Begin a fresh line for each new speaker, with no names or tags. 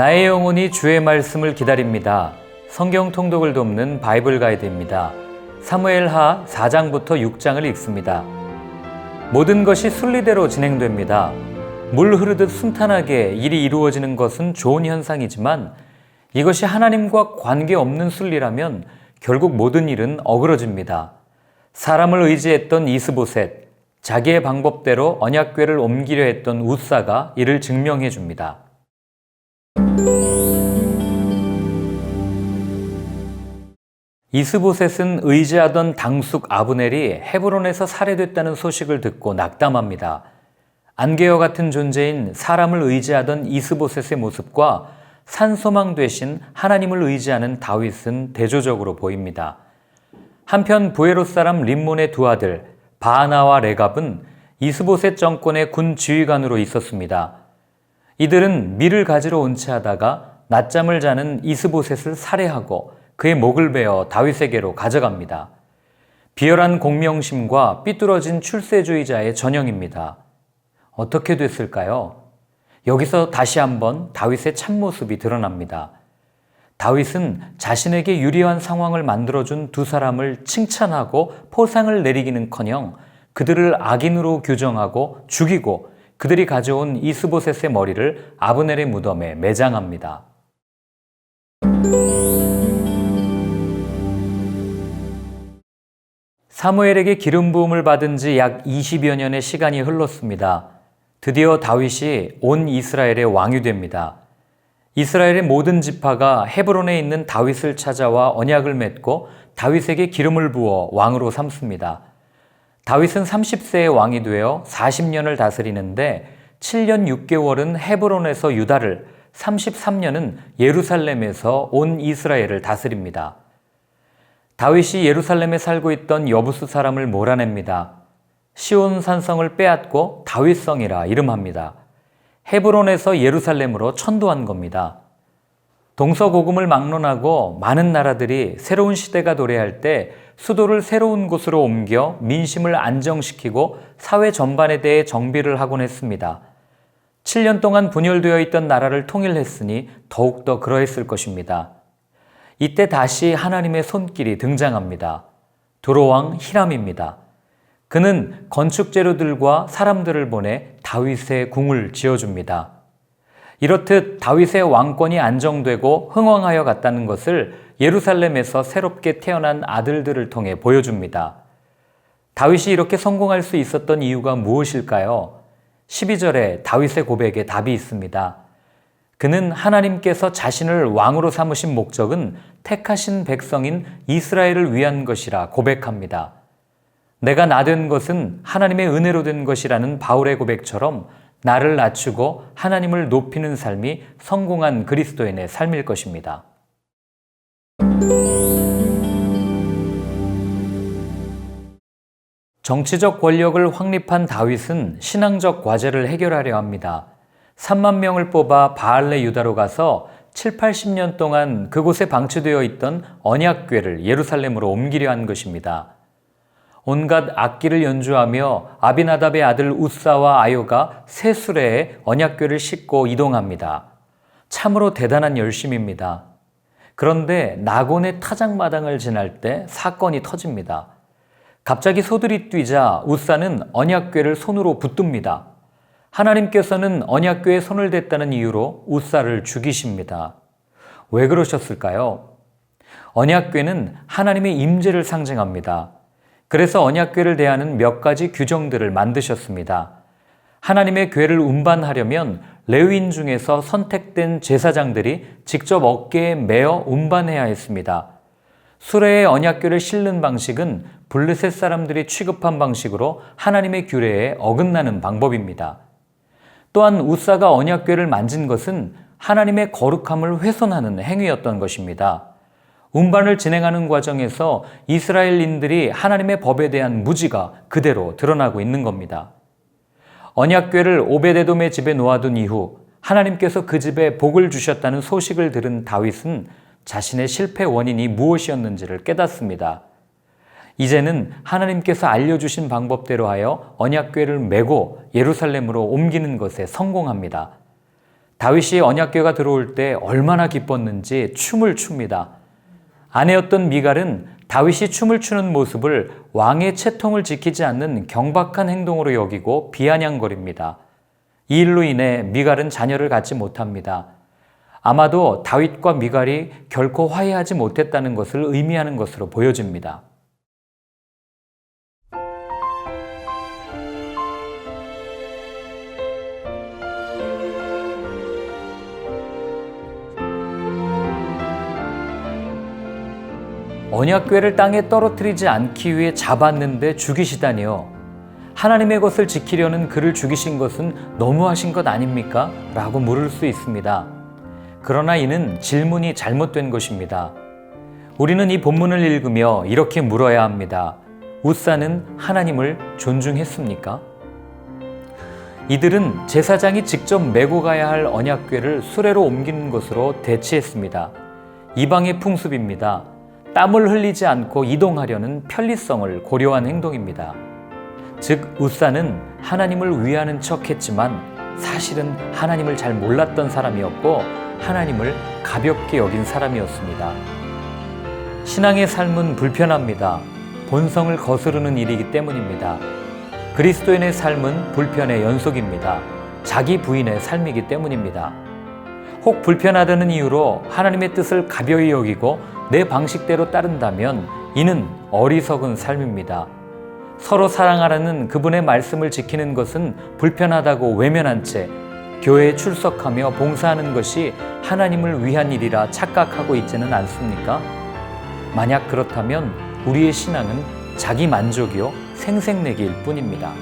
나의 영혼이 주의 말씀을 기다립니다. 성경 통독을 돕는 바이블 가이드입니다. 사무엘하 4장부터 6장을 읽습니다. 모든 것이 순리대로 진행됩니다. 물 흐르듯 순탄하게 일이 이루어지는 것은 좋은 현상이지만 이것이 하나님과 관계없는 순리라면 결국 모든 일은 어그러집니다. 사람을 의지했던 이스보셋, 자기의 방법대로 언약궤를 옮기려 했던 웃사가 이를 증명해 줍니다. 이스보셋은 의지하던 당숙 아브넬이 헤브론에서 살해됐다는 소식을 듣고 낙담합니다. 안개와 같은 존재인 사람을 의지하던 이스보셋의 모습과 산소망 되신 하나님을 의지하는 다윗은 대조적으로 보입니다. 한편 부에롯 사람 림몬의 두 아들 바하나와 레갑은 이스보셋 정권의 군 지휘관으로 있었습니다. 이들은 밀을 가지러 온 채 하다가 낮잠을 자는 이스보셋을 살해하고 그의 목을 베어 다윗에게로 가져갑니다. 비열한 공명심과 삐뚤어진 출세주의자의 전형입니다. 어떻게 됐을까요? 여기서 다시 한번 다윗의 참모습이 드러납니다. 다윗은 자신에게 유리한 상황을 만들어준 두 사람을 칭찬하고 포상을 내리기는커녕 그들을 악인으로 규정하고 죽이고 그들이 가져온 이스보셋의 머리를 아브넬의 무덤에 매장합니다. 사무엘에게 기름 부음을 받은 지 약 20여 년의 시간이 흘렀습니다. 드디어 다윗이 온 이스라엘의 왕이 됩니다. 이스라엘의 모든 지파가 헤브론에 있는 다윗을 찾아와 언약을 맺고 다윗에게 기름을 부어 왕으로 삼습니다. 다윗은 30세의 왕이 되어 40년을 다스리는데 7년 6개월은 헤브론에서 유다를, 33년은 예루살렘에서 온 이스라엘을 다스립니다. 다윗이 예루살렘에 살고 있던 여부스 사람을 몰아냅니다. 시온 산성을 빼앗고 다윗성이라 이름합니다. 헤브론에서 예루살렘으로 천도한 겁니다. 동서고금을 막론하고 많은 나라들이 새로운 시대가 도래할 때 수도를 새로운 곳으로 옮겨 민심을 안정시키고 사회 전반에 대해 정비를 하곤 했습니다. 7년 동안 분열되어 있던 나라를 통일했으니 더욱더 그러했을 것입니다. 이때 다시 하나님의 손길이 등장합니다. 두로왕 히람입니다. 그는 건축 재료들과 사람들을 보내 다윗의 궁을 지어줍니다. 이렇듯 다윗의 왕권이 안정되고 흥왕하여 갔다는 것을 예루살렘에서 새롭게 태어난 아들들을 통해 보여줍니다. 다윗이 이렇게 성공할 수 있었던 이유가 무엇일까요? 12절에 다윗의 고백에 답이 있습니다. 그는 하나님께서 자신을 왕으로 삼으신 목적은 택하신 백성인 이스라엘을 위한 것이라 고백합니다. 내가 나 된 것은 하나님의 은혜로 된 것이라는 바울의 고백처럼 나를 낮추고 하나님을 높이는 삶이 성공한 그리스도인의 삶일 것입니다. 정치적 권력을 확립한 다윗은 신앙적 과제를 해결하려 합니다. 3만 명을 뽑아 바알레 유다로 가서 7, 80년 동안 그곳에 방치되어 있던 언약궤를 예루살렘으로 옮기려 한 것입니다. 온갖 악기를 연주하며 아비나답의 아들 웃사와 아요가 새 수레에 언약궤를 싣고 이동합니다. 참으로 대단한 열심입니다. 그런데 나곤의 타작마당을 지날 때 사건이 터집니다. 갑자기 소들이 뛰자 웃사는 언약궤를 손으로 붙듭니다. 하나님께서는 언약궤에 손을 댔다는 이유로 웃사를 죽이십니다. 왜 그러셨을까요? 언약궤는 하나님의 임재를 상징합니다. 그래서 언약궤를 대하는 몇 가지 규정들을 만드셨습니다. 하나님의 궤를 운반하려면 레위인 중에서 선택된 제사장들이 직접 어깨에 메어 운반해야 했습니다. 수레에 언약궤를 싣는 방식은 블레셋 사람들이 취급한 방식으로 하나님의 규례에 어긋나는 방법입니다. 또한 웃사가 언약궤를 만진 것은 하나님의 거룩함을 훼손하는 행위였던 것입니다. 운반을 진행하는 과정에서 이스라엘인들이 하나님의 법에 대한 무지가 그대로 드러나고 있는 겁니다. 언약궤를 오베데돔의 집에 놓아둔 이후 하나님께서 그 집에 복을 주셨다는 소식을 들은 다윗은 자신의 실패 원인이 무엇이었는지를 깨닫습니다. 이제는 하나님께서 알려주신 방법대로 하여 언약궤를 메고 예루살렘으로 옮기는 것에 성공합니다. 다윗이 언약궤가 들어올 때 얼마나 기뻤는지 춤을 춥니다. 아내였던 미갈은 다윗이 춤을 추는 모습을 왕의 채통을 지키지 않는 경박한 행동으로 여기고 비아냥거립니다. 이 일로 인해 미갈은 자녀를 갖지 못합니다. 아마도 다윗과 미갈이 결코 화해하지 못했다는 것을 의미하는 것으로 보여집니다. 언약궤를 땅에 떨어뜨리지 않기 위해 잡았는데 죽이시다니요. 하나님의 것을 지키려는 그를 죽이신 것은 너무하신 것 아닙니까? 라고 물을 수 있습니다. 그러나 이는 질문이 잘못된 것입니다. 우리는 이 본문을 읽으며 이렇게 물어야 합니다. 웃사는 하나님을 존중했습니까? 이들은 제사장이 직접 메고 가야 할 언약궤를 수레로 옮기는 것으로 대치했습니다. 이방의 풍습입니다. 땀을 흘리지 않고 이동하려는 편리성을 고려한 행동입니다. 즉, 웃사는 하나님을 위하는 척했지만 사실은 하나님을 잘 몰랐던 사람이었고 하나님을 가볍게 여긴 사람이었습니다. 신앙의 삶은 불편합니다. 본성을 거스르는 일이기 때문입니다. 그리스도인의 삶은 불편의 연속입니다. 자기 부인의 삶이기 때문입니다. 혹 불편하다는 이유로 하나님의 뜻을 가벼이 여기고 내 방식대로 따른다면 이는 어리석은 삶입니다. 서로 사랑하라는 그분의 말씀을 지키는 것은 불편하다고 외면한 채 교회에 출석하며 봉사하는 것이 하나님을 위한 일이라 착각하고 있지는 않습니까? 만약 그렇다면 우리의 신앙은 자기 만족이요 생색내기일 뿐입니다.